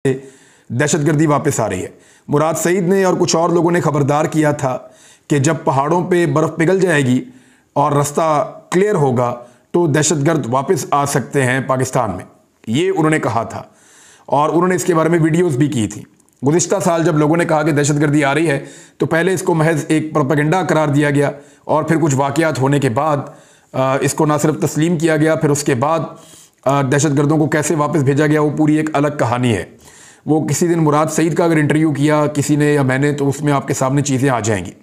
दहशतगर्दी वापस आ रही है। मुराद सईद ने और कुछ और लोगों ने खबरदार किया था कि जब पहाड़ों पे बर्फ़ पिघल जाएगी और रास्ता क्लियर होगा तो दहशतगर्द वापस आ सकते हैं पाकिस्तान में, ये उन्होंने कहा था और उन्होंने इसके बारे में वीडियोस भी की थी। गुज़िश्ता साल जब लोगों ने कहा कि दहशतगर्दी आ रही है तो पहले इसको महज एक प्रोपेगेंडा करार दिया गया और फिर कुछ वाक़यात होने के बाद इसको ना सिर्फ तस्लीम किया गया, फिर उसके बाद दहशतगर्दों को कैसे वापस भेजा गया वो पूरी एक अलग कहानी है। वो किसी दिन मुराद सईद का अगर इंटरव्यू किया किसी ने या मैंने तो उसमें आपके सामने चीज़ें आ जाएंगी।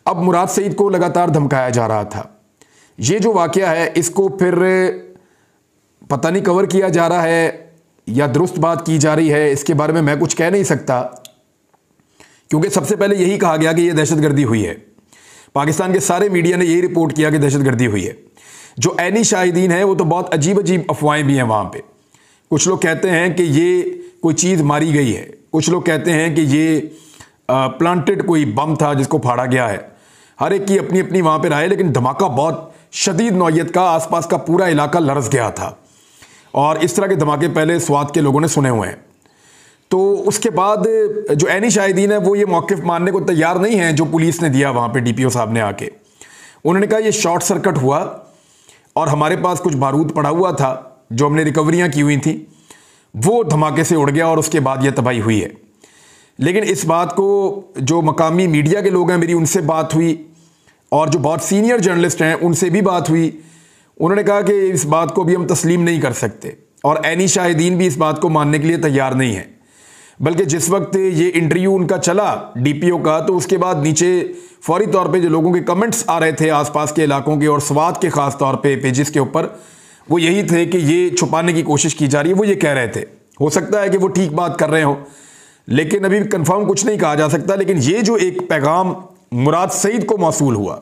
अब मुराद सईद को लगातार धमकाया जा रहा था। ये जो वाक़या है इसको फिर पता नहीं कवर किया जा रहा है या दुरुस्त बात की जा रही है, इसके बारे में मैं कुछ कह नहीं सकता, क्योंकि सबसे पहले यही कहा गया कि यह दहशतगर्दी हुई है। पाकिस्तान के सारे मीडिया ने यही रिपोर्ट किया कि दहशतगर्दी हुई है। जो ऐनी शाहिदीन है वो तो बहुत अजीब अजीब अफवाहें भी हैं वहाँ पे। कुछ लोग कहते हैं कि ये कोई चीज़ मारी गई है, कुछ लोग कहते हैं कि ये प्लांटेड कोई बम था जिसको फाड़ा गया है। हर एक की अपनी अपनी वहाँ पे राय, लेकिन धमाका बहुत शदीद नौयत का, आसपास का पूरा इलाका लरस गया था और इस तरह के धमाके पहले स्वात के लोगों ने सुने हुए हैं। तो उसके बाद जो ऐनी शाहिदीन है वो ये मौक़िफ़ मानने को तैयार नहीं है जो पुलिस ने दिया वहाँ पे डीपीओ साहब ने आके। उन्होंने कहा ये शॉर्ट सर्किट हुआ और हमारे पास कुछ बारूद पड़ा हुआ था जो हमने रिकवरियाँ की हुई थी, वो धमाके से उड़ गया और उसके बाद ये तबाही हुई है। लेकिन इस बात को जो मकामी मीडिया के लोग हैं, मेरी उनसे बात हुई और जो बहुत सीनियर जर्नलिस्ट हैं उनसे भी बात हुई, उन्होंने कहा कि इस बात को भी हम तस्लीम नहीं कर सकते और ऐनी शाहिदीन भी इस बात को मानने के लिए तैयार नहीं है। बल्कि जिस वक्त ये इंटरव्यू उनका चला डीपीओ का तो उसके बाद नीचे फौरी तौर पे जो लोगों के कमेंट्स आ रहे थे आसपास के इलाकों के और स्वात के ख़ास तौर पे पेजेस के ऊपर, वो यही थे कि ये छुपाने की कोशिश की जा रही है। वो ये कह रहे थे, हो सकता है कि वो ठीक बात कर रहे हो लेकिन अभी कंफर्म कुछ नहीं कहा जा सकता। लेकिन ये जो एक पैगाम मुराद सईद को मौसूल हुआ,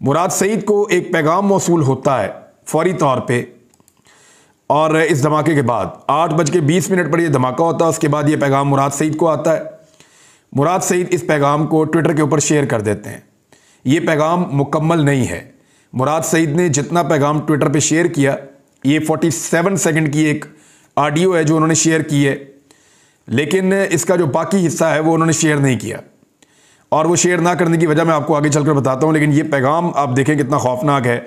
मुराद सईद को एक पैगाम मौसूल होता है फौरी तौर पे और इस धमाके के बाद 8:20 पर यह धमाका होता है। उसके बाद ये पैगाम मुराद सईद को आता है। मुराद सईद इस पैगाम को ट्विटर के ऊपर शेयर कर देते हैं। ये पैगाम मुकम्मल नहीं है। मुराद सईद ने जितना पैगाम ट्विटर पे शेयर किया, ये 47 सेकंड की एक ऑडियो है जो उन्होंने शेयर की है, लेकिन इसका जो बाकी हिस्सा है वो उन्होंने शेयर नहीं किया और वो शेयर ना करने की वजह मैं आपको आगे चलकर बताता हूँ। लेकिन ये पैगाम आप देखें कितना खौफनाक है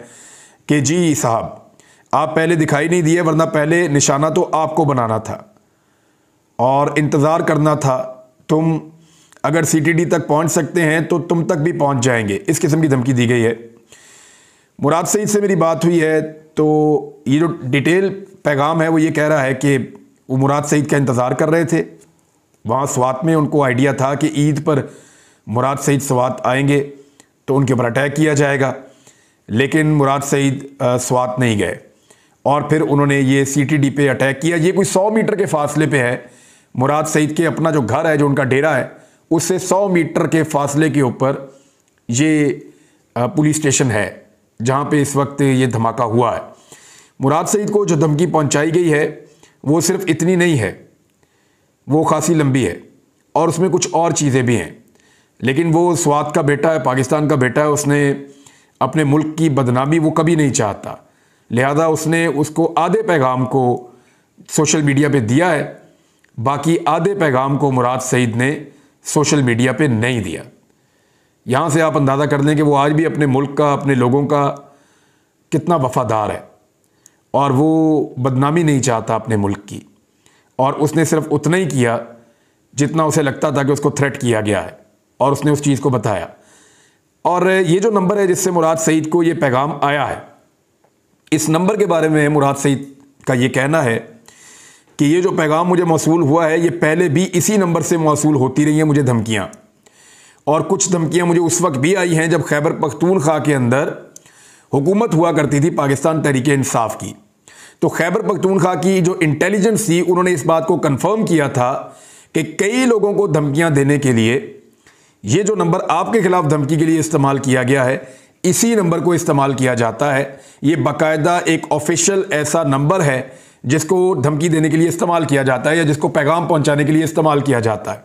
कि जी साहब, आप पहले दिखाई नहीं दिए, वरना पहले निशाना तो आपको बनाना था और इंतज़ार करना था। तुम अगर सीटीडी तक पहुंच सकते हैं तो तुम तक भी पहुंच जाएंगे, इस किस्म की धमकी दी गई है। मुराद सईद से मेरी बात हुई है तो ये जो डिटेल पैगाम है वो ये कह रहा है कि वो मुराद सईद का इंतज़ार कर रहे थे। वहाँ स्वात में उनको आइडिया था कि ईद पर मुराद सईद स्वात आएंगे तो उनके ऊपर अटैक किया जाएगा, लेकिन मुराद सईद स्वात नहीं गए और फिर उन्होंने ये सीटीडी पे अटैक किया। ये कोई 100 मीटर के फासले पे है। मुराद सईद के अपना जो घर है, जो उनका डेरा है, उससे 100 मीटर के फासले के ऊपर ये पुलिस स्टेशन है जहाँ पे इस वक्त ये धमाका हुआ है। मुराद सईद को जो धमकी पहुँचाई गई है वो सिर्फ इतनी नहीं है, वो खासी लंबी है और उसमें कुछ और चीज़ें भी हैं। लेकिन वो स्वात का बेटा है, पाकिस्तान का बेटा है, उसने अपने मुल्क की बदनामी वो कभी नहीं चाहता, लिहाजा उसने उसको आधे पैगाम को सोशल मीडिया पे दिया है, बाकी आधे पैगाम को मुराद सईद ने सोशल मीडिया पे नहीं दिया। यहाँ से आप अंदाज़ा कर लें कि वो आज भी अपने मुल्क का, अपने लोगों का कितना वफ़ादार है और वो बदनामी नहीं चाहता अपने मुल्क की, और उसने सिर्फ उतना ही किया जितना उसे लगता था कि उसको थ्रेट किया गया है और उसने उस चीज़ को बताया। और ये जो नंबर है जिससे मुराद सईद को ये पैगाम आया है, इस नंबर के बारे में मुराद सईद का ये कहना है कि ये जो पैगाम मुझे मौसूल हुआ है ये पहले भी इसी नंबर से मौसूल होती रही हैं मुझे धमकियाँ, और कुछ धमकियाँ मुझे उस वक्त भी आई हैं जब खैबर पख्तूनख्वा के अंदर हुकूमत हुआ करती थी पाकिस्तान तहरीक इंसाफ की। तो खैबर पख्तूनख्वा की जो इंटेलिजेंस थी उन्होंने इस बात को कंफर्म किया था कि कई लोगों को धमकियां देने के लिए ये जो नंबर आपके खिलाफ धमकी के लिए इस्तेमाल किया गया है, इसी नंबर को इस्तेमाल किया जाता है। ये बाकायदा एक ऑफिशियल ऐसा नंबर है जिसको धमकी देने के लिए इस्तेमाल किया जाता है या जिसको पैगाम पहुंचाने के लिए इस्तेमाल किया जाता है।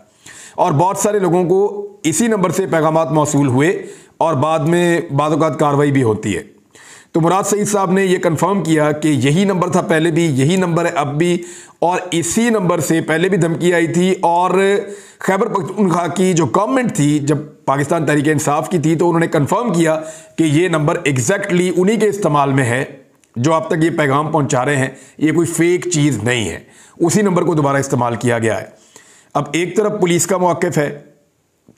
और बहुत सारे लोगों को इसी नंबर से पैगामात मौसूल हुए और बाद में बाद औक़ात कार्रवाई भी होती है। तो मुराद सईद साहब ने यह कंफर्म किया कि यही नंबर था पहले भी, यही नंबर है अब भी, और इसी नंबर से पहले भी धमकी आई थी। और खैबर पख्तूनख्वा की जो गवर्नमेंट थी, जब पाकिस्तान तहरीक इंसाफ की थी, तो उन्होंने कंफर्म किया कि ये नंबर एग्जैक्टली उन्हीं के इस्तेमाल में है जो आप तक ये पैगाम पहुंचा रहे हैं, ये कोई फेक चीज़ नहीं है। उसी नंबर को दोबारा इस्तेमाल किया गया है। अब एक तरफ पुलिस का मौक़िफ़ है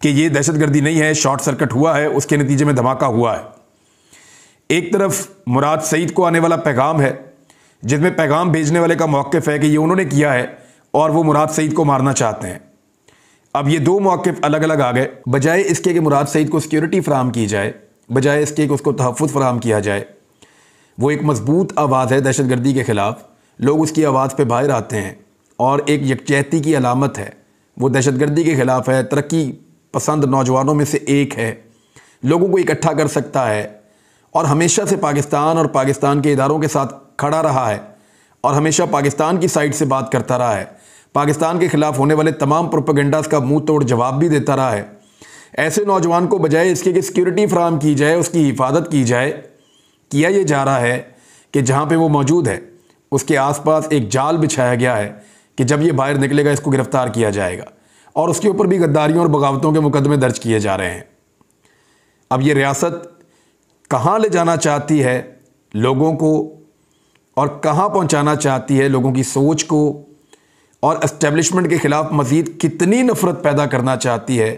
कि ये दहशतगर्दी नहीं है, शॉर्ट सर्किट हुआ है, उसके नतीजे में धमाका हुआ है। एक तरफ मुराद सईद को आने वाला पैगाम है जिसमें पैगाम भेजने वाले का मौक़िफ़ है कि ये उन्होंने किया है और वो मुराद सईद को मारना चाहते हैं। अब ये दो मौक़िफ़ अलग अलग आ गए। बजाय इसके कि मुराद सईद को सिक्योरिटी फराहम की जाए, बजाय इसके कि उसको तहफ़्फ़ुज़ फराहम किया जाए, वो एक मजबूत आवाज़ है दहशतगर्दी के ख़िलाफ़, लोग उसकी आवाज़ पे बाहर आते हैं और एक यकजहती की अलामत है। वो दहशतगर्दी के ख़िलाफ़ है, तरक्की पसंद नौजवानों में से एक है, लोगों को इकट्ठा कर सकता है और हमेशा से पाकिस्तान और पाकिस्तान के इदारों के साथ खड़ा रहा है और हमेशा पाकिस्तान की साइड से बात करता रहा है, पाकिस्तान के ख़िलाफ़ होने वाले तमाम प्रोपेगेंडास का मुंह तोड़ जवाब भी देता रहा है। ऐसे नौजवान को बजाय इसके कि सिक्योरिटी फराहम की जाए, उसकी हिफाजत की जाए, किया ये जा रहा है कि जहाँ पे वो मौजूद है उसके आसपास एक जाल बिछाया गया है कि जब ये बाहर निकलेगा इसको गिरफ्तार किया जाएगा और उसके ऊपर भी गद्दारियों और बगावतों के मुकदमे दर्ज किए जा रहे हैं। अब ये रियासत कहाँ ले जाना चाहती है लोगों को और कहाँ पहुँचाना चाहती है लोगों की सोच को, और इस्टेब्लिशमेंट के ख़िलाफ़ मज़ीद कितनी नफ़रत पैदा करना चाहती है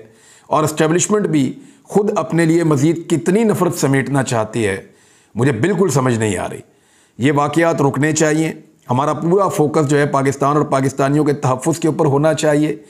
और इस्टेब्लिशमेंट भी ख़ुद अपने लिए मज़ीद कितनी नफ़रत समेटना चाहती है, मुझे बिल्कुल समझ नहीं आ रही। ये वाक़यात रुकने चाहिए। हमारा पूरा फोकस जो है पाकिस्तान और पाकिस्तानियों के तहफ़्फ़ुज़ के ऊपर होना चाहिए।